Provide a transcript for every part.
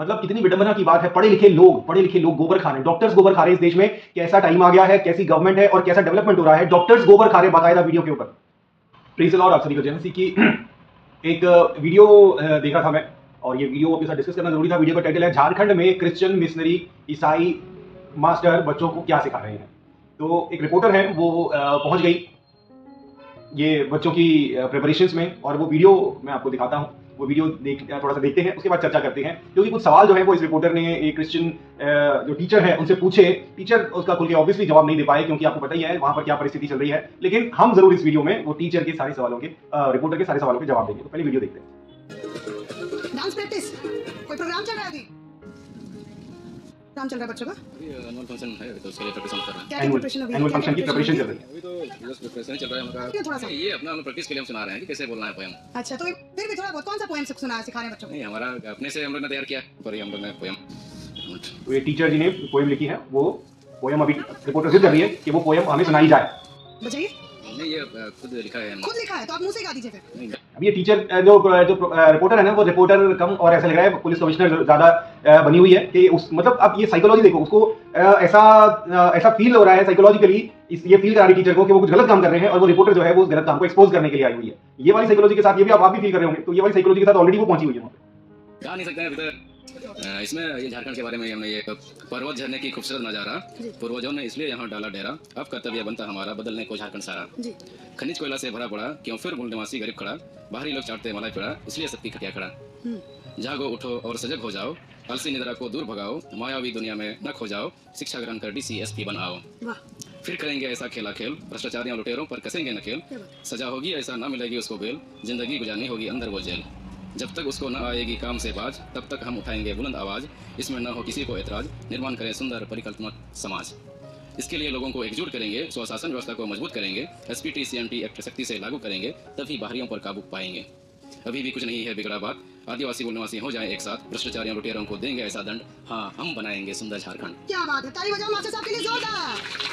मतलब कितनी विडंबना की बात है, पढ़े लिखे लोग गोबर खा रहे हैं, डॉक्टर्स गोबर खा रहे हैं इस देश में। कैसा टाइम आ गया है, कैसी गवर्नमेंट है और कैसा डेवलपमेंट हो रहा है, डॉक्टर्स गोबर खा रहे हैं बाकायदा वीडियो के ऊपर। प्रेज़ द लॉर्ड, आप सभी को जय मसीह की। एक वीडियो देखा था मैं, और ये वीडियो आपके साथ डिस्कस करना जरूरी था। वीडियो का टाइटल है झारखंड में क्रिश्चियन मिशनरी ईसाई मास्टर बच्चों को क्या सिखा रहे हैं। तो एक रिपोर्टर है, वो पहुंच गई ये बच्चों की प्रिपरेशंस में, और वो वीडियो मैं आपको दिखाता हूं। वो वीडियो थोड़ा सा देखते हैं, उसके बाद चर्चा करते हैं, क्योंकि कुछ सवाल जो है वो इस रिपोर्टर ने एक क्रिश्चियन जो टीचर है उनसे पूछे। टीचर उसका खुल के ऑब्वियसली जवाब नहीं दे पाए, क्योंकि आपको पता ही है वहां पर क्या परिस्थिति चल रही है। लेकिन हम जरूर इस वीडियो में वो टीचर के सारे सवालों के रिपोर्टर के सारे सवालों के जवाब देंगे। तो पहले वीडियो देखते हैं। डांस प्रैक्टिस कोई प्रोग्राम चल रहा है अभी? काम चल रहा है बच्चों का? एनुअल फंक्शन है तो उसके लिए प्रिपरेशन कर रहे हैं। क्या प्रिपरेशन अभी? एनुअल फंक्शन की प्रिपरेशन चल रही है। अभी तो जस्ट प्रिपरेशन चल रहा है हमारा। थोड़ा सा ये अपना हम प्रैक्टिस के लिए हम सुना रहे हैं कि कैसे बोलना है पोएम। अच्छा, तो फिर भी थोड़ा बहुत कौन सा पोएम सुना है, सिखा रहे हैं बच्चों को? नहीं, हमारा अपने से हम लोग ने तैयार किया पर हम लोग ने पोएम। तो ये टीचर जी ने पोएम लिखी है, वो पोएम अभी रिपोर्टर जिद कर रही है कि वो पोएम हमें सुनाई जाए। बताइए। नहीं, ये खुद लिखा है। खुद लिखा है तो आप मुंह से गा दीजिए फिर। नहीं, अभी ये टीचर जो रिपोर्टर है ना, वो रिपोर्टर कम और ऐसा लग रहा है पुलिस कमिश्नर ज्यादा बनी हुई है कि उस मतलब अब ये साइकोलॉजी देखो, उसको ऐसा फील हो रहा है साइकोलॉजिकली, ये फील करा रही टीचर को कि वो कुछ गलत काम कर रहे हैं, और वो रिपोर्टर जो है वो उस गलत काम को एक्सपोज करने के लिए आई हुई है। ये वाली साइकोलॉजी के साथ ये भी आप भी फील कर रहे होंगे, तो ये वाली साइकोलॉजी के साथ ऑलरेडी वो पहुंची हुई है वहां पे। गा नहीं सकते हैं अभी तक। इसमें ये झारखंड के बारे में हमने ये पर्वत झरने की खूबसूरत नजारा, पूर्वजों ने इसलिए यहाँ डाला डेरा, अब कर्तव्य बनता हमारा बदलने को झारखंड सारा। खनिज कोयला से भरा पड़ा, क्यों फिर मूल निवासी गरीब खड़ा, बाहरी लोग चाटते मलाई पेड़ा, इसलिए सबकी खटिया खड़ा। जागो उठो और सजग हो जाओ, अलसी निद्रा को दूर भगाओ, मायावी दुनिया में न खो जाओ, शिक्षा ग्रहण कर DCSP बनाओ। फिर करेंगे ऐसा खेला खेल, भ्रष्टाचारियों लुटेरों पर कसेंगे नकेल, सजा होगी ऐसा ना मिलेगी उसको बेल, जिंदगी गुजारनी होगी अंदर वो जेल। जब तक उसको न आएगी काम से बाज, तब तक हम उठाएंगे बुलंद आवाज, इसमें न हो किसी को ऐतराज, निर्माण करें सुंदर परिकल्पनात्मक समाज। इसके लिए लोगों को एकजुट करेंगे, स्वशासन व्यवस्था को मजबूत करेंगे, SPT CMT एक्ट सख्ती से लागू करेंगे, तभी बाहरियों पर काबू पाएंगे। अभी भी कुछ नहीं है बिगड़ा बात, आदिवासी मूल निवासी हो जाएं एक साथ, भ्रष्टाचारियों लुटेरों को देंगे ऐसा दंड, हाँ हम बनाएंगे सुंदर झारखंड। क्या बात है, ताली बजाओ मास्टर साहब के लिए जोरदार।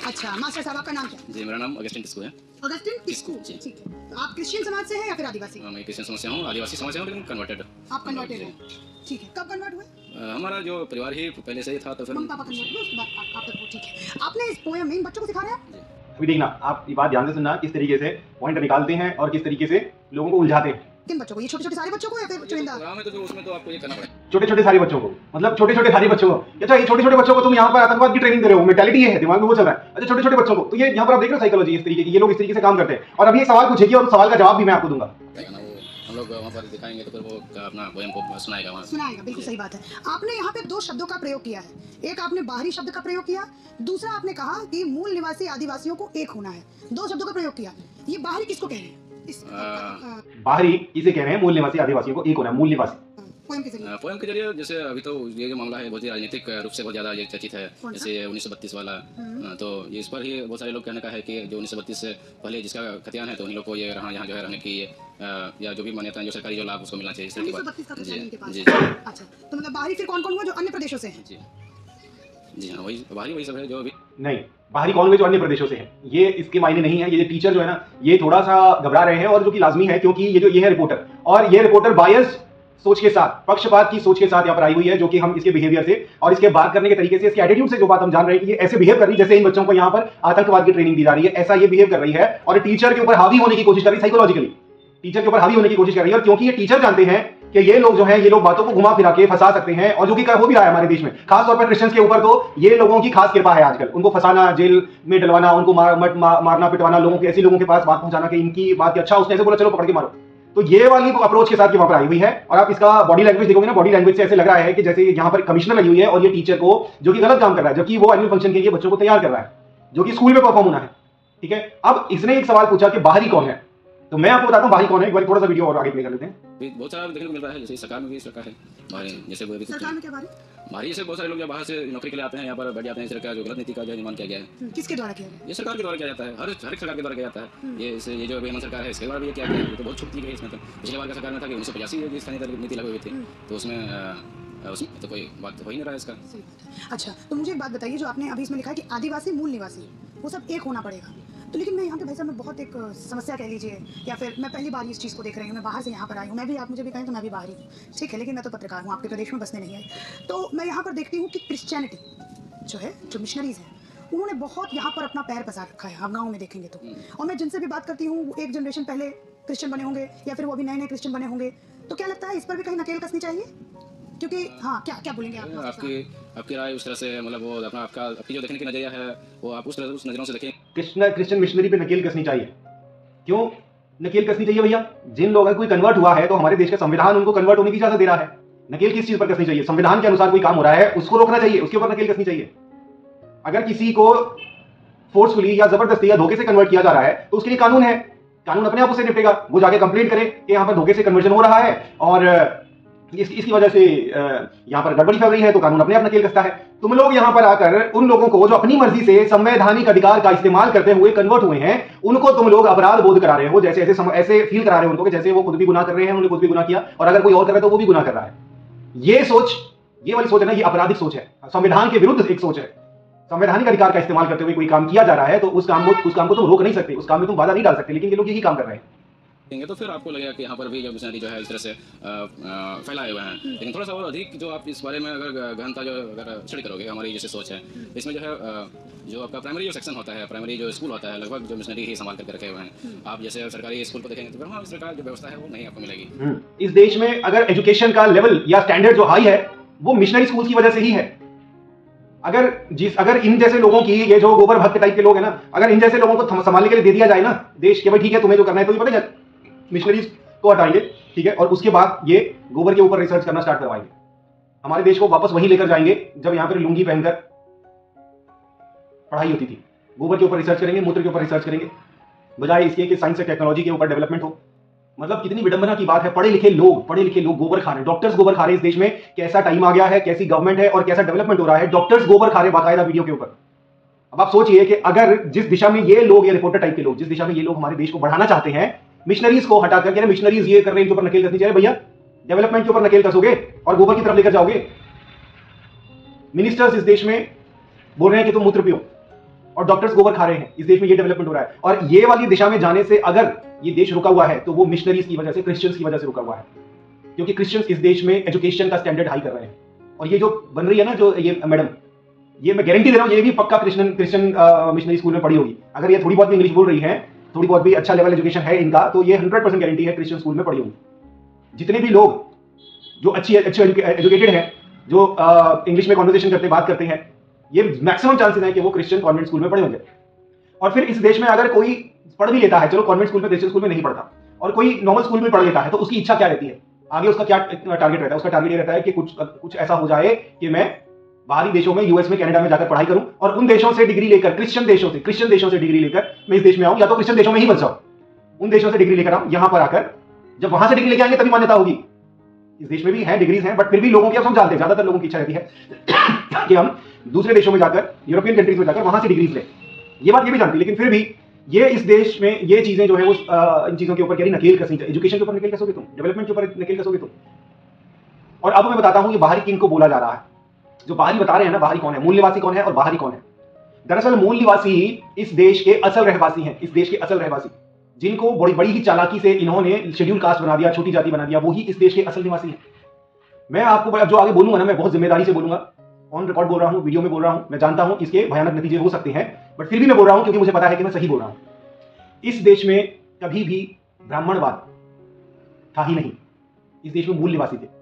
अच्छा मास्टर साहब, आपका नाम क्या है? जी, मेरा नाम अगस्टिन टिस्कू है। अगस्टिन टिस्कू, ठीक है। तो आप क्रिश्चियन समाज से हैं या फिर आदिवासी? मैं क्रिश्चियन समाज से हूँ, आदिवासी समाज से हूँ, लेकिन कन्वर्टेड। आप कन्वर्टेड हैं, ठीक है। कब कन्वर्ट हुए? हमारा जो परिवार ही पहले से ही था, तो फिर मम्मी पापा कन्वर्ट हुए, उसके बाद आप तक वो, ठीक है। आपने इस पोएम में इन बच्चों को सिखा रहे हैं? अभी देखना, आप ये बात ध्यान से सुनना, किस तरीके से पॉइंट निकालते हैं और किस तरीके से लोगों को उलझाते हैं। किन बच्चों को? ये छोटे छोटे सारे बच्चों को या फिर चुनिंदा? प्रोग्राम है तो उसमें तो आपको ये करना पड़ेगा। छोटे छोटे सारे बच्चों को, मतलब छोटे छोटे सारे बच्चों को। अच्छा, ये छोटे छोटे बच्चों को तुम यहाँ पर आतंकवाद की ट्रेनिंग दे रहे हो, मेंटालिटी ये है, दिमाग में वो चल रहा है। अच्छा, छोटे छोटे बच्चों को, तो ये यहाँ पर आप देख रहे हो साइकोलॉजी इस तरीके की, ये लोग इस तरीके से काम करते हैं। और अभी एक सवाल पूछेगी और उस सवाल का जवाब भी मैं आपको दूंगा। हम लोग वहाँ पर दिखाएंगे तो फिर वो अपना पोएम को सुनाएगा वहाँ। सुनाएगा, बिल्कुल सही बात है। आपने यहाँ पे दो शब्दों का प्रयोग किया है, एक आपने बाहरी शब्द का प्रयोग किया, दूसरा आपने कहा कि मूल निवासी आदिवासियों को एक होना है। दो शब्दों का प्रयोग किया। ये बाहरी किसको कह रहे हैं? बाहरी किसे कह रहे हैं? मूल निवासी आदिवासियों को एक होना है, मूल निवासी। पोएम के जरिए, जैसे अभी तो ये जो मामला है बहुत ही राजनीतिक रूप से बहुत ज्यादा ये चर्चित है, जैसे 1932 वाला, तो ये इस पर ही बहुत सारे लोग कहने का है कि जो 1932 से पहले जिसका खतियान है, तो उन लोग को ये यहाँ जो है रहने की या जो भी मान्यता है, जो सरकारी जो लाभ उसको मिलना चाहिए। जी। अच्छा, तो मतलब बाहरी फिर कौन कौन हुआ जो अन्य प्रदेशों से हैं? जी हाँ, वही बाहरी वही सब है जो अभी नहीं, बाहरी कौन हुए जो अन्य प्रदेशों से हैं, ये इसके मायने नहीं है। ये टीचर जो है ना, ये थोड़ा सा घबरा रहे हैं, और जो कि लाजमी है, क्योंकि ये है रिपोर्टर, और ये रिपोर्टर बायस सोच के साथ, पक्षपात की सोच के साथ यहाँ पर आई हुई है, जो कि हम इसके बिहेवियर से और इसके बात करने के तरीके से, इसके एटीट्यूड से जो बात हम जान रहे हैं कि ये ऐसे बिहेव कर रही है जैसे इन बच्चों को यहाँ पर आतंकवाद की ट्रेनिंग दी जा रही है, ऐसा ये बिहेव कर रही है, और टीचर के ऊपर हावी होने की कोशिश कर रही है, साइकोलॉजिकली टीचर के ऊपर हावी होने की कोशिश कर रही है। और क्योंकि ये टीचर जानते हैं कि ये लोग जो हैं, ये लोग बातों को घुमा फिरा के फंसा सकते हैं, और जो कि हो भी रहा है हमारे देश में, खास तौर पर क्रिश्चियंस के ऊपर, तो ये लोगों की खास कृपा है आजकल। उनको फंसाना, जेल में डलवाना, उनको मारना पिटवाना, लोगों के ऐसे लोगों के पास बात पहुंचाना कि इनकी बात की अच्छा, उसने ऐसे बोला चलो पकड़ के मारो। तो ये वाली अप्रोच के साथ वहां पर आई हुई है। और आप इसका बॉडी लैंग्वेज देखोगे ना, बॉडी लैंग्वेज से ऐसे लग रहा है कि जैसे यहाँ पर कमिश्नर लगी हुई है, और ये टीचर को जो कि गलत काम कर रहा है, जबकि वो एनुअल फंक्शन के लिए बच्चों को तैयार कर रहा है, जो कि स्कूल में परफॉर्म होना है। ठीक है, अब इसने एक सवाल पूछा कि बाहरी कौन है, तो मैं आपको बताता हूँ बाहरी कौन है। एक बार थोड़ा सा वीडियो और आगे प्ले कर लेते हैं। बहुत सारा देखने को मिल रहा है, जैसे सरकार में भी इस प्रकार है। बाहरी जैसे सरकार में क्या बाहरी से बहुत सारे लोग जो बाहर से नौकरी के लिए आते हैं, यहाँ पर बैठ जाते हैं। सरकार जो गलत नीति का जो निर्माण किया गया है, किसके द्वारा किया गया? ये सरकार के द्वारा किया जाता है, हर एक सरकार के द्वारा किया जाता है। ये जो हेमंत सरकार है, इसके द्वारा भी किया गया है। तो बहुत छूट दी गई इसमें। तो पिछले बार का सरकार में था कि 1985 की स्थानीय नीति लागू हुई थी, तो उसमें तो कोई बात हो ही नहीं रहा है इसका। अच्छा, तो मुझे एक बात बताइए, जो आपने अभी इसमें लिखा है कि आदिवासी मूल निवासी, वो सब एक होना पड़ेगा, तो लेकिन मैं यहाँ पे भाई साहब मैं बहुत एक समस्या कह लीजिए या फिर मैं पहली बार इस चीज़ को देख रही हूँ, मैं बाहर से यहाँ पर आई हूँ, मैं भी आप मुझे भी कहें तो मैं भी बाहरी हूँ, ठीक है, लेकिन मैं तो पत्रकार हूँ, आपके प्रदेश में बसने नहीं आई। तो मैं यहाँ पर देखती हूँ कि क्रिश्चियनिटी जो है, जो मिशनरीज़ हैं, उन्होंने बहुत यहाँ पर अपना पैर पसार रखा है, आप गाँव में देखेंगे तो। और मैं जिनसे भी बात करती हूँ, एक जनरेशन पहले क्रिश्चियन बने होंगे या फिर वो अभी नए नए क्रिश्चियन बने होंगे, तो क्या लगता है इस पर भी कहीं नकेल कसनी चाहिए? क्योंकि हाँ, क्या क्या बोलेंगे आप? आपकी राय उस तरह से, मतलब वो अपना आपकी जो देखने की नजरिया है वो आप उस नजरों से देखें। क्रिश्चियन मिशनरी पे नकेल कसनी चाहिए। क्यों नकेल कसनी चाहिए भैया? जिन लोगों का कोई कन्वर्ट हुआ है तो हमारे देश का संविधान उनको कन्वर्ट होने की इजाजत दे रहा है। नकेल किस चीज पर कसनी चाहिए? संविधान के अनुसार कोई काम हो रहा है उसको रोकना चाहिए, उसके ऊपर नकेल कसनी चाहिए। अगर किसी को फोर्सफुली या जबरदस्ती या धोखे से कन्वर्ट किया जा रहा है तो उसके लिए कानून है, कानून अपने आप उसे निपटेगा। वो जाके कंप्लेंट करे कि यहाँ पर धोखे से कन्वर्जन हो रहा है और इसकी वजह से यहाँ पर गड़बड़ी फैल रही है, तो कानून अपने आप नकेल कसता है। तुम लोग यहाँ पर आकर उन लोगों को जो अपनी मर्जी से संवैधानिक अधिकार का इस्तेमाल करते हुए कन्वर्ट हुए हैं, उनको तुम लोग अपराध बोध करा रहे हो, जैसे ऐसे फील करा रहे हो उनको कि जैसे वो खुद भी गुनाह कर रहे हैं, उन्होंने खुद भी गुनाह किया और अगर कोई और कर रहा है तो वो भी गुनाह कर रहा है। ये वाली सोच है ना, ये आपराधिक सोच है, संविधान के विरुद्ध एक सोच है। संवैधानिक अधिकार का इस्तेमाल करते हुए कोई काम किया जा रहा है तो उस काम को तुम रोक नहीं सकते, उस काम में तुम बाधा नहीं डाल सकते, लेकिन ये लोग यही काम कर रहे हैं। तो फिर आपको लगेगा कि यहाँ पर भी जो मिशनरी जो है इस तरह से फैलाए हुए हैं। लेकिन थोड़ा सा और अधिक जो आप इस बारे में अगर गहनता जो अगर स्टडी करोगे, हमारी जैसे सोच है इसमें जो है जो आपका प्राइमरी जो सेक्शन होता है, प्राइमरी जो स्कूल होता है, लगभग जो मिशनरी ही संभाल करके रखे हुए हैं। आप जैसे सरकारी स्कूल को देखेंगे तो हाँ, सरकार जो व्यवस्था है वो नहीं आपको मिलेगी। इस देश में अगर एजुकेशन का लेवल या स्टैंडर्ड जो हाई है वो मिशनरी स्कूल की वजह से ही है। अगर इन जैसे लोगों की, ये जो गोबर भक्त टाइप के लोग हैं ना, अगर इन जैसे लोगों को संभालने के लिए दे दिया जाए ना देश के, भाई ठीक है तुम्हें जो करना है तो ये पता है मिशनरीज को हटाएंगे, ठीक है, और उसके बाद ये गोबर के ऊपर रिसर्च करना स्टार्ट करवाएंगे। हमारे देश को वापस वहीं लेकर जाएंगे जब यहाँ पर लुंगी पहनकर पढ़ाई होती थी। गोबर के ऊपर रिसर्च करेंगे, मूत्र के ऊपर रिसर्च करेंगे, बजाय इसके कि साइंस और टेक्नोलॉजी के ऊपर डेवलपमेंट हो। मतलब कितनी विडंबना की बात है, पढ़े लिखे लोग गोबर खा रहे हैं, डॉक्टर्स गोबर खा रहे हैं। इस देश में कैसा टाइम आ गया है, कैसी गवर्नमेंट है और कैसा डेवलपमेंट हो रहा है, डॉक्टर्स गोबर खा रहे हैं बाकायदा वीडियो के ऊपर। अब आप सोचिए कि अगर जिस दिशा में ये लोग, ये रिपोर्टर टाइप के लोग, जिस दिशा में ये लोग हमारे देश को बढ़ाना चाहते हैं, मिशनरीज को हटाकर के, मिशनरीज ये कर रहे हैं, इनके ऊपर नकेल कसनी चाहिए। भैया डेवलपमेंट के ऊपर नकेल कसोगे और गोबर की तरफ लेकर जाओगे। मिनिस्टर्स इस देश में बोल रहे हैं कि तुम मूत्र पियो और डॉक्टर्स गोबर खा रहे हैं। इस देश में ये डेवलपमेंट हो रहा है और ये वाली दिशा में जाने से अगर ये देश रुका हुआ है तो वो मिशनरीज की वजह से, क्रिश्चियंस की वजह से रुका हुआ है, क्योंकि क्रिश्चियंस इस देश में एजुकेशन का स्टैंडर्ड हाई कर रहे हैं। और ये जो बन रही है ना, जो ये मैडम, ये मैं गारंटी दे रहा हूँ ये भी पक्का क्रिश्चियन मिशनरी स्कूल में पढ़ी होगी। अगर ये थोड़ी बहुत भी इंग्लिश बोल रही है, थोड़ी बहुत भी अच्छा लेवल एजुकेशन है इनका, तो ये 100% गारंटी है क्रिश्चियन स्कूल में पढ़ी होगी। जितने भी लोग जो अच्छे एजुकेटेड हैं, जो इंग्लिश में कॉन्वर्सेशन करते, बात करते हैं, ये मैक्सिमम चांसेस हैं कि वो क्रिश्चियन कॉन्वेंट स्कूल में पढ़े होंगे। और फिर इस देश में अगर कोई पढ़ भी लेता है, चलो कॉन्वेंट स्कूल में, क्रिश्चियन स्कूल में नहीं पढ़ता, और कोई नॉर्मल स्कूल में पढ़ लेता है, तो उसकी इच्छा क्या रहती है आगे? उसका क्या टारगेट रहता है? उसका टारगेट ये रहता है कि कुछ ऐसा हो जाए कि मैं बाहरी देशों में, यूएस में, कनाडा में जाकर पढ़ाई करूं और उन देशों से डिग्री लेकर, क्रिश्चियन देशों से डिग्री लेकर मैं इस देश में आऊं, या तो क्रिश्चियन देशों में ही बस जाऊं, उन देशों से डिग्री लेकर आऊं, यहां पर आकर जब वहां से डिग्री लेके आएंगे तभी मान्यता होगी। इस देश में भी है, डिग्रीज हैं, बट फिर भी लोगों की, हम जानते हैं ज्यादातर लोगों की इच्छा रहती है कि हम दूसरे देशों में जाकर, यूरोपियन कंट्रीज में जाकर वहां से डिग्रीज लें। ये बात ये भी जानती है, लेकिन फिर भी ये इस देश में ये चीजें जो है वो इन चीजों के ऊपर क्या नकेल कसनी चाहिए। एजुकेशन के ऊपर नकेल कसोगे तुम, डेवलपमेंट के ऊपर नकेल कसोगे तुम। और अब मैं बताता हूं ये बाहरी किन को बोला जा रहा है। जो बाहरी बता रहे हैं ना, बाहरी कौन है, मूल निवासी कौन है और बाहरी कौन है? दरअसल मूल निवासी इस देश के असल रहवासी हैं, इस देश के असल रहवासी, जिनको बड़ी ही चालाकी से इन्होंने शेड्यूल कास्ट बना दिया, छोटी जाति बना दिया, वो ही इस देश के असल निवासी हैं। मैं आपको जो आगे बोलूंगा ना, मैं बहुत जिम्मेदारी से बोलूंगा, ऑन रिकॉर्ड बोल रहा हूं, वीडियो में बोल रहा हूं। मैं जानता हूं इसके भयानक नतीजे हो सकते हैं, बट फिर भी मैं बोल रहा हूं क्योंकि मुझे पता है कि मैं सही बोल रहा हूं। इस देश में कभी भी ब्राह्मणवाद था ही नहीं। इस देश में मूल निवासी थे।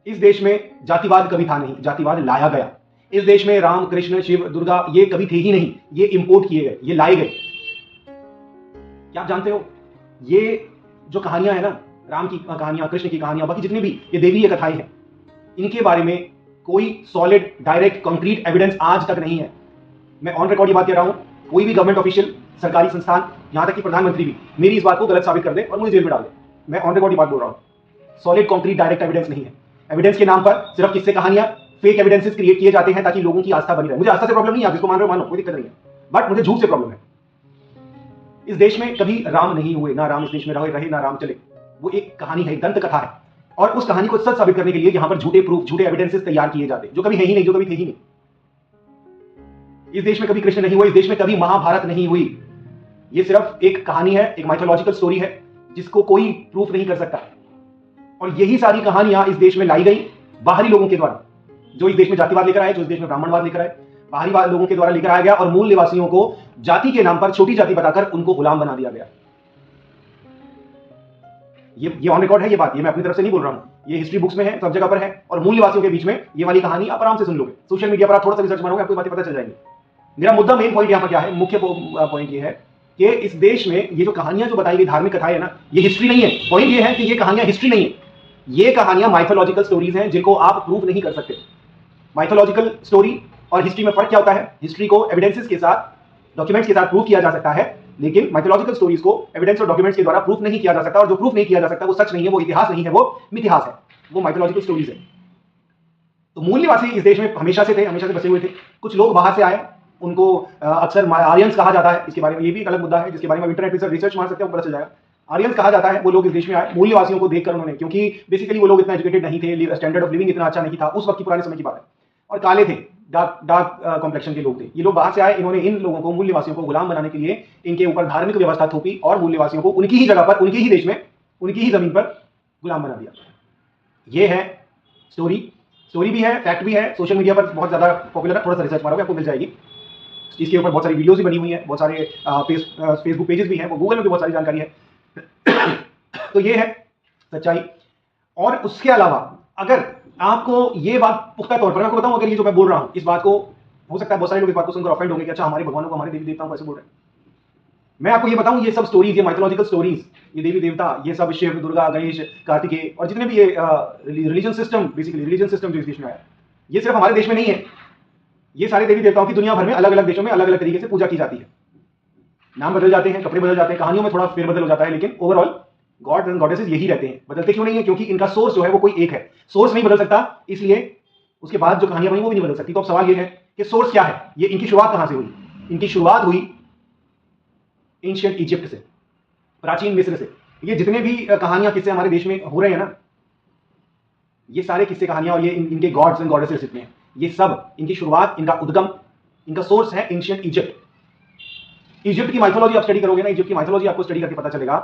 इस देश में जातिवाद कभी था नहीं, जातिवाद लाया गया। इस देश में राम, कृष्ण, शिव, दुर्गा ये कभी थे ही नहीं, ये इंपोर्ट किए गए, ये लाए गए। क्या आप जानते हो, ये जो कहानियां हैं ना, राम की कहानियां, कृष्ण की कहानियां, बाकी जितनी भी ये देवीय कथाएं हैं, इनके बारे में कोई सॉलिड, डायरेक्ट, कंक्रीट एविडेंस आज तक नहीं है। मैं ऑन रिकॉर्ड ये बात कह रहा हूं, कोई भी गवर्नमेंट ऑफिशियल, सरकारी संस्थान, यहां तक कि प्रधानमंत्री भी मेरी इस बात को गलत साबित कर दे और मुझे जेल में डाल दे, मैं ऑन रिकॉर्ड ये बात बोल रहा हूं। सॉलिड, कंक्रीट, डायरेक्ट एविडेंस नहीं है। एविडेंस के नाम पर सिर्फ किस्से, कहानियां, फेक एविडेंसेस क्रिएट किए जाते हैं ताकि लोगों की आस्था बनी रहे। मुझे आस्था से प्रॉब्लम नहीं है, आप जिसको मान रहे हो मानो, कोई दिक्कत नहीं है, बट मुझे झूठ से प्रॉब्लम है। इस देश में कभी राम नहीं हुए, ना राम इस देश में रहे, ना राम चले। वो एक कहानी है, एक दंत कथा है, और उस कहानी को सच साबित करने के लिए यहां पर झूठे प्रूफ, झूठे एविडेंसेस तैयार किए जाते हैं, जो कभी है ही नहीं, जो कभी थे ही नहीं। इस देश में कभी कृष्ण नहीं हुए, इस देश में कभी महाभारत नहीं हुई, ये सिर्फ एक कहानी है, एक माइथोलॉजिकल स्टोरी है जिसको कोई प्रूफ नहीं कर सकता। और यही सारी कहानियां इस देश में लाई गई बाहरी लोगों के द्वारा, जो इस देश में जातिवाद लेकर आए, जो इस देश में ब्राह्मणवाद लेकर आए, बाहरी लोगों के द्वारा लेकर आया गया और मूल निवासियों को जाति के नाम पर छोटी जाति बताकर उनको गुलाम बना दिया गया। ये ऑन रिकॉर्ड है ये बात, ये मैं अपनी तरफ से नहीं बोल रहा हूं, ये हिस्ट्री बुक्स में है, सब जगह पर है। और मूल निवासियों के बीच में ये वाली कहानी आप आराम से सुन लोगे, सोशल मीडिया पर आप थोड़ा सा रिसर्च मारोगे, आपको बातें पता चल जाएंगी। मेरा मुद्दा, मेन पॉइंट यहां पर क्या है, मुख्य पॉइंट ये है कि इस देश में ये जो कहानियां जो बताई गई, धार्मिक कथाएं है ना, ये हिस्ट्री नहीं है। पॉइंट ये है कि ये कहानियां हिस्ट्री नहीं है, ये कहानियां माइथोलॉजिकल स्टोरीज हैं जिनको आप प्रूव नहीं कर सकते। माइथोलॉजिकल स्टोरी और हिस्ट्री में फर्क क्या होता है? हिस्ट्री को एविडेंसेस के साथ, डॉक्यूमेंट्स के साथ प्रूव किया जा सकता है, लेकिन माइथोलॉजिकल स्टोरीज को एविडेंस और डॉक्यूमेंट्स के द्वारा प्रूफ नहीं किया जा सकता। और जो प्रूफ नहीं किया जा सकता वो सच नहीं है, वो इतिहास नहीं है, वो मिथिहास है, वो माइथोलॉजिकल स्टोरीज है। तो मूल निवासी इस देश में हमेशा से थे, हमेशा से बसे हुए थे। कुछ लोग बाहर से आए, उनको अक्सर आर्यंस कहा जाता है। इसके बारे में ये भी एक अलग मुद्दा है जिसके बारे में इंटरनेट पर रिसर्च मार सकते हैं, पता चल जाएगा। आर्यंस कहा जाता है, वो लोग इस देश में आए मूल निवासियों को देखकर उन्होंने, क्योंकि बेसिकली वो लोग इतना एजुकेटेड नहीं थे, स्टैंडर्ड ऑफ लिविंग इतना अच्छा नहीं था उस वक्त की, पुराने समय की बात है, और काले थे, डार्क कॉम्प्लेक्शन के लोग थे। ये लोग बाहर से आए, इन्होंने इन लोगों को, मूल निवासियों को गुलाम बनाने के लिए इनके ऊपर धार्मिक व्यवस्था थोपी और मूल निवासियों को उनकी ही जगह पर, उनकी ही देश में, उनकी ही जमीन पर गुलाम बना दिया। ये है स्टोरी भी है, फैक्ट भी है, सोशल मीडिया पर बहुत ज्यादा पॉपुलर है, थोड़ा सा रिसर्च मारोगे आपको मिल जाएगी। इसके ऊपर बहुत सारी वीडियोस भी बनी हुई है, बहुत सारे फेसबुक पेजेस भी हैं, वो गूगल में भी बहुत सारी जानकारी है। तो ये है सच्चाई। और उसके अलावा अगर आपको ये बात पुख्ता तौर पर, मैं आपको बताऊं, अगर ये जो मैं बोल रहा हूं, इस बात को हो सकता है बहुत सारे लोग इस बात को सुनकर ऑफेंड होंगे कि अच्छा हमारे भगवानों को, हमारे देवी देवताओं को ऐसे बोल रहे हैं। मैं आपको ये बताऊं, ये सब स्टोरीज, ये माइथोलॉजिकल स्टोरीज, ये देवी देवता, ये सब शिव, दुर्गा, गणेश, कार्तिकेय और जितने भी ये religion system, basically religion system जो इस देश में आया, ये सिर्फ हमारे देश में नहीं है। ये सारे देवी देवताओं की दुनिया भर में अलग अलग देशों में अलग अलग तरीके से पूजा की जाती है। नाम बदल जाते हैं, कपड़े बदल जाते हैं, कहानियों में थोड़ा फेरबदल हो जाता है, लेकिन ओवरऑल गॉड एंड गॉडेसेस यही रहते हैं। बदलते क्यों नहीं है? क्योंकि इनका सोर्स जो है वो कोई एक है, सोर्स नहीं बदल सकता, इसलिए उसके बाद जो कहानियां बनी वो भी नहीं बदल सकती। तो अब सवाल ये है कि सोर्स क्या है, ये इनकी शुरुआत कहां से हुई? इनकी शुरुआत हुई एंशिएंट इजिप्ट से, प्राचीन मिस्र से। ये जितने भी कहानियां, किस्से हमारे देश में हो रहे हैं ना, ये सारे किस्से कहानियां और ये इनके गॉड्स एंड गॉडेसेस जितने हैं, ये सब इनकी शुरुआत, इनका उद्गम, इनका सोर्स है एंशिएंट इजिप्ट। इजिप्ट की माइथोलॉजी आप स्टडी करोगे ना, इजिप्ट की माइथोलॉजी आपको स्टडी करके पता चलेगा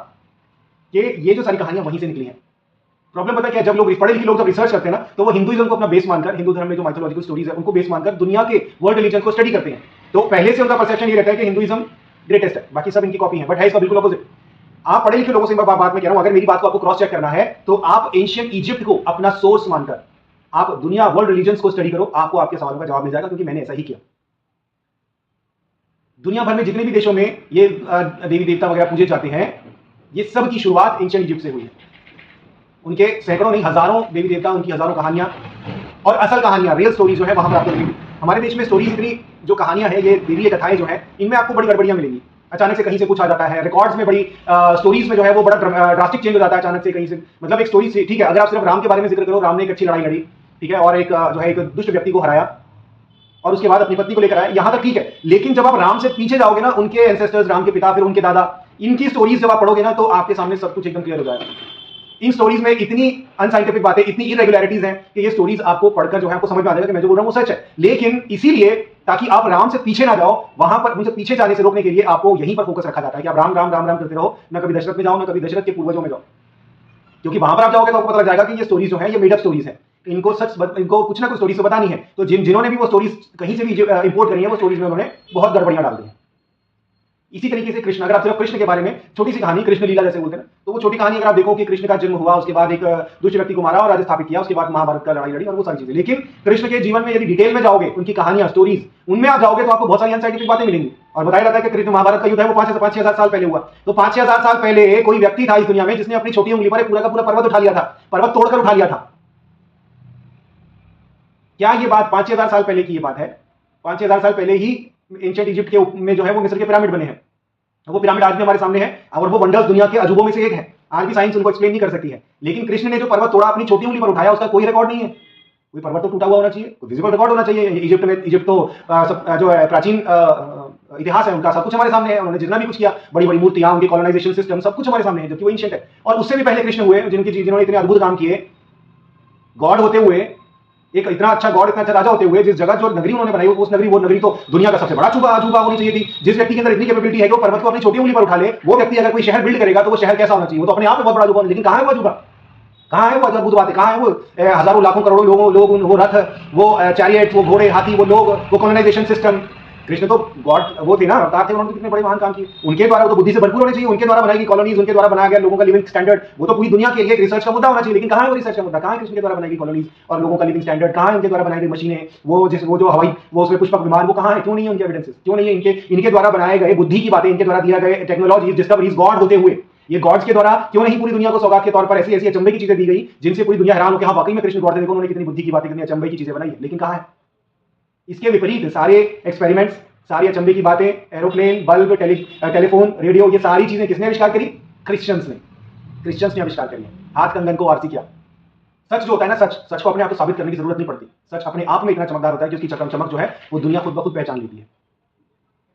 कि ये जो सारी कहानियां वहीं से निकली हैं। प्रॉब्लम पता है क्या? जब लोग, पढ़े लिखे लोग जब रिसर्च करते हैं ना, तो वो हिंदुइज्म को अपना बेस मानकर, हिंदू धर्म में जो माइथोलॉजिकल स्टोरीज है उनको बेस मानकर दुनिया के वर्ल्ड रिलीजन को स्टडी करते हैं। तो पहले से उनका परसेप्शन ये रहता है कि हिंदुइज्म ग्रेटेस्ट है, बाकी सब इनकी कॉपी है, बट है इसका बिल्कुल अपोजिट। आप पढ़े लिखे लोगों से बात में कह रहा हूं, अगर मेरी बात को आपको क्रॉस चेक करना है तो आप एंशिएंट इजिप्ट को अपना सोर्स मानकर आप दुनिया वर्ल्ड रिलीजन को स्टडी करो, आपको आपके सवालों का जवाब मिल जाएगा, क्योंकि मैंने ऐसा ही किया। दुनिया भर में जितने भी देशों में ये देवी देवता वगैरह पूजे जाते हैं, ये सब की शुरुआत एंशिएंट इजिप्ट से हुई है। उनके सैकड़ों नहीं हजारों देवी देवता, उनकी हजारों कहानियां और असल कहानियां, रियल स्टोरी जो है वहां पर आपको मिलेगी। हमारे देश में स्टोरीज इतनी जो कहानियां है, ये देवी कथाएं जो है, इनमें आपको बड़ी गड़बड़ियां मिलेंगी। अचानक से कहीं से कुछ आ जाता है, रिकॉर्ड्स में बड़ी स्टोरीज में जो है वो बड़ा ड्रास्टिक चेंज हो जाता है अचानक से कहीं से। मतलब एक स्टोरी से, ठीक है, अगर आप सिर्फ राम के बारे में जिक्र करो, राम ने एक अच्छी लड़ाई लड़ी, ठीक है, और एक जो है एक दुष्ट व्यक्ति को हराया और उसके बाद अपनी पत्नी को लेकर आया, यहां तक ठीक है। लेकिन जब आप राम से पीछे जाओगे ना, उनके एंसेस्टर्स, राम के पिता, फिर उनके दादा, इनकी स्टोरीज जब आप पढ़ोगे ना, तो आपके सामने सब कुछ एकदम क्लियर हो जाएगा। इन स्टोरीज में इतनी अनसाइंटिफिक बातें, इतनी इरेगुलरिटीज हैं कि ये स्टोरीज आपको पढ़कर जो है आपको समझ में आ जाएगा कि मैं जो बोल रहा हूं वो सच है। लेकिन इसीलिए, ताकि आप राम से पीछे ना जाओ, वहां पर मुझे पीछे जाने से रोकने के लिए आपको यहीं पर फोकस रखा जाता है कि आप राम राम राम राम करते रहो, ना कभी दशरथ में जाओ, ना कभी दशरथ के पूर्वजों में जाओ, क्योंकि वहां पर आप जाओगे तो आपको पता लग जाएगा कि ये स्टोरीज जो है ये मेड अप स्टोरीज है। इनको कुछ ना कुछ स्टोरीज तो बतानी है। तो जिन्होंने भी वो स्टोरीज कहीं से भी इंपोर्ट करी है, वो स्टोरीज में उन्होंने बहुत गड़बड़ियां डाल दी हैं। इसी तरीके से कृष्ण, अगर आप सिर्फ कृष्ण के बारे में छोटी सी कहानी, कृष्ण लीला जैसे बोलते हैं, तो वो छोटी कहानी अगर आप देखो कि कृष्ण का जन्म हुआ, उसके बाद एक दुष्ट व्यक्ति को मारा और राज्य स्थापित किया, उसके बाद महाभारत का लड़ाई लड़ी और वो सारी चीजें। लेकिन कृष्ण के जीवन में यदि डिटेल में जाओगे, उनकी कहानियां, स्टोरीज, उनमें आप जाओगे तो आपको बहुत सारी अनसाइंटिफिक बातें मिलेंगी। और बताया जाता है कि कृष्ण महाभारत का युद्ध है वो 5,000 साल पहले हुआ। तो 5,000 साल पहले कोई व्यक्ति था इस दुनिया में जिसने अपनी छोटी उंगली पर पूरा का पूरा पर्वत उठा लिया था, पर्वत तोड़कर उठा लिया था। क्या ये बात 5,000 साल पहले की ये बात है? 5,000 साल पहले ही एंशिएंट इजिप्ट के में जो है वो मिस्र के पिरामिड बने हैं। वो पिरामिड आज भी हमारे सामने है और वो वंडर्स, दुनिया के अजूबों में से एक है। आज भी साइंस उनको एक्सप्लेन नहीं कर सकती है। लेकिन कृष्ण ने जो पर्वत तोड़ा, अपनी छोटी उंगली पर उठाया, उसका कोई रिकॉर्ड नहीं है। कोई पर्वत तो टूटा हुआ होना चाहिए, कोई विजिबल रिकॉर्ड होना चाहिए। इजिप्ट में, इजिप्ट तो जो है प्राचीन इतिहास है उनका, सब कुछ हमारे सामने है। उन्होंने जितना भी कुछ किया, बड़ी बड़ी मूर्तियां, उनके कॉलोनाइजेशन सिस्टम, सब कुछ हमारे सामने है, जबकि वो एंशिएंट है। और उससे भी पहले कृष्ण हुए जिन्होंने इतने अद्भुत काम किए, गॉड होते हुए एक इतना अच्छा गॉड, इतना अच्छा राजा होते हुए जिस जगह जो नगरी उन्होंने बनाई, उस नगरी, वो नगरी तो दुनिया का सबसे बड़ा अजूबा होनी चाहिए थी। जिस व्यक्ति के अंदर इतनी कैपेबिलिटी है कि वो पर्वत को अपनी छोटी उंगली पर उठा ले, वो व्यक्ति अगर कोई शहर बिल्ड करेगा तो वो शहर कैसा होना चाहिए? वो तो अपने आप में बहुत बड़ा अजूबा। लेकिन कहाँ है वो अजूबा? कहाँ है वो अद्भुत बातें? कहाँ है वो हजारों लाखों करोड़ों लोग, वो रथ, वो चैरियट, वो घोड़े, हाथी, वो लोग, वो कॉलोनाइजेशन सिस्टम? कृष्ण तो गॉड वो थे ना, अवतार थे, उन्होंने कितने बड़े महान काम किए। उनके द्वारा तो बुद्धि से भरपूर होने चाहिए, उनके द्वारा बनाई गई कॉलोनीज, उनके द्वारा बनाया गया लोगों का लिविंग स्टैंडर्ड, वो तो पूरी दुनिया के लिए एक रिसर्च का मुद्दा होना चाहिए। लेकिन कहाँ है वो रिसर्च का मुद्दा? कहाँ है कृष्ण के द्वारा बनाई गई कॉलोनीज और लोगों का लिविंग स्टैंडर्ड? कहाँ है उनके द्वारा बनाई गई मशीनें, वो जो हवाई, वो उसमें पुष्पक विमान, वो कहाँ है? क्यों नहीं है उनके एविडेंसेस? क्यों नहीं है इनके द्वारा बनाए गए बुद्धि की बातें, इनके द्वारा दिया गए टेक्नोलॉजी, डिस्कवरीज, गॉड होते हुए ये गॉड्स के द्वारा क्यों नहीं पूरी दुनिया को सौगात के तौर पर ऐसी ऐसी अचंभे की चीजें दी गई जिनसे पूरी दुनिया हैरान हो कि हाँ वाकई में कृष्ण गॉड थे, देखो उन्होंने कितनी बुद्धि की बातें, कितनी अचंभे की चीजें बनाई है। लेकिन कहाँ है? इसके विपरीत सारे एक्सपेरिमेंट्स, सारी अचंभे की बातें, एरोप्लेन, बल्ब, टेलीफोन, रेडियो, ये सारी चीजें किसने आविष्कार करी? क्रिश्चियंस ने आविष्कार करी। हाथ कंगन को आरती किया। सच जो होता है ना, सच को अपने आप को साबित करने की जरूरत नहीं पड़ती। सच अपने आप में इतना चमकदार होता है कि उसकी चमक जो है वो दुनिया खुद ब खुद पहचान लेती है।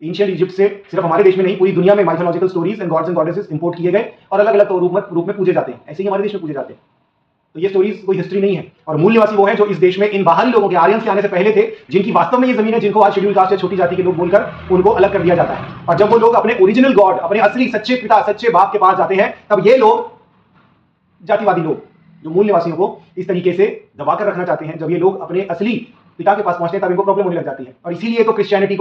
एंशिएंट इजिप्ट से सिर्फ हमारे देश में नहीं, पूरी दुनिया में mythological stories and gods and goddesses import किए गए और अलग अलग रूप में पूजे जाते हैं। ऐसे ही हमारे देश में पूजे जाते हैं। तो ये स्टोरीज कोई हिस्ट्री नहीं है। और मूल निवासी वो है जो इस देश में इन बाहरी लोगों के, आर्यंस के आने से पहले थे, जिनकी वास्तव में ये जमीन है, जिनको आज शेड्यूल कास्ट या छोटी जाति के लोग बोलकर उनको अलग कर दिया जाता है। और जब वो लोग अपने ओरिजिनल गॉड, अपने असली सच्चे पिता, सच्चे बाप के पास जाते हैं, तब ये लोग, जातिवादी लोग जो मूल निवासियों को इस तरीके से दबाकर रखना चाहते हैं, जब ये लोग अपने असली पिता के पास पहुंचते हैं तब इनको प्रॉब्लम होने लग जाती है। और इसीलिए तो क्रिश्चियनिटी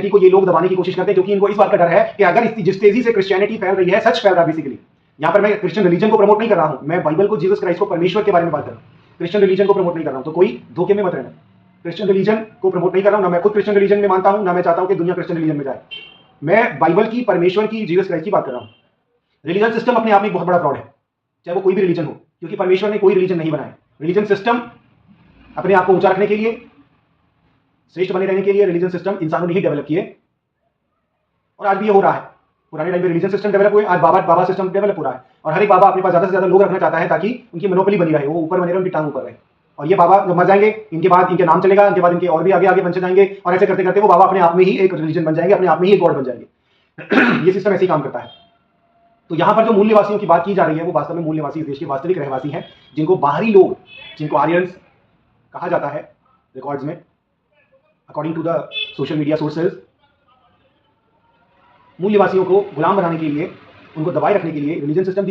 को ये लोग दबाने की कोशिश करते हैं, क्योंकि इनको इस बात का डर है कि अगर जिस तेजी से क्रिश्चियनिटी फैल रही है, सच फैल रहा है बेसिकली। यहां पर मैं क्रिश्चियन रिलीजन को प्रमोट नहीं कर रहा हूं, मैं बाइबल को, जीसस क्राइस्ट को, परमेश्वर के बारे में बात कर रहा हूं। क्रिश्चियन रिलीजन को प्रमोट नहीं कर रहा हूं, तो कोई धोखे में मत रहना। क्रिश्चियन रिलीजन को प्रमोट नहीं कर रहा हूं, ना मैं खुद क्रिश्चियन रिलीजन में मानता हूं, ना मैं चाहता हूं कि दुनिया क्रिश्चियन रिलीजन में जाए। मैं बाइबल की, परमेश्वर की, जीसस क्राइस्ट की बात कर रहा हूं। रिलीजन सिस्टम अपने आप में बहुत बड़ा फ्रॉड है, चाहे वो कोई भी रिलीजन हो, क्योंकि परमेश्वर ने कोई रिलीजन नहीं बनाया। रिलीजन सिस्टम अपने आप को ऊंचा रखने के लिए, श्रेष्ठ बने रहने के लिए रिलीजन सिस्टम इंसानों ने ही डेवलप किए, और आज भी ये हो रहा है। पुराने टाइम में रिलीजन सिस्टम डेवलप हुए, आज बाबा सिस्टम डेवलप हो रहा है। और हर एक बाबा अपने पास ज्यादा से ज्यादा लोग रखना चाहता है ताकि उनकी मोनोपोली बनी रहे, वो ऊपर बने रहे, उनकी टांग ऊपर रहे। और ये बाबा जब मर जाएंगे, इनके बाद इनके नाम चलेगा, इनके बाद इनके और भी आगे आगे बन जाएंगे, और ऐसे करते करते वो बाबा अपने आप में ही एक रिलीजन बन जाएंगे, अपने आप में ही एक गॉड बन जाएंगे। ये सिस्टम ऐसे ही काम करता है। तो यहां पर जो मूल निवासियों की बात की जा रही है, वो वास्तव में मूल निवासी इस देश के वास्तविक रहवासी हैं, जिनको बाहरी लोग, जिनको आर्यंस कहा जाता है रिकॉर्ड्स में, according to the social media sources. मूल निवासियों को गुलाम बनाने के लिए, उनको दबाए रखने के लिए रिलीजन सिस्टम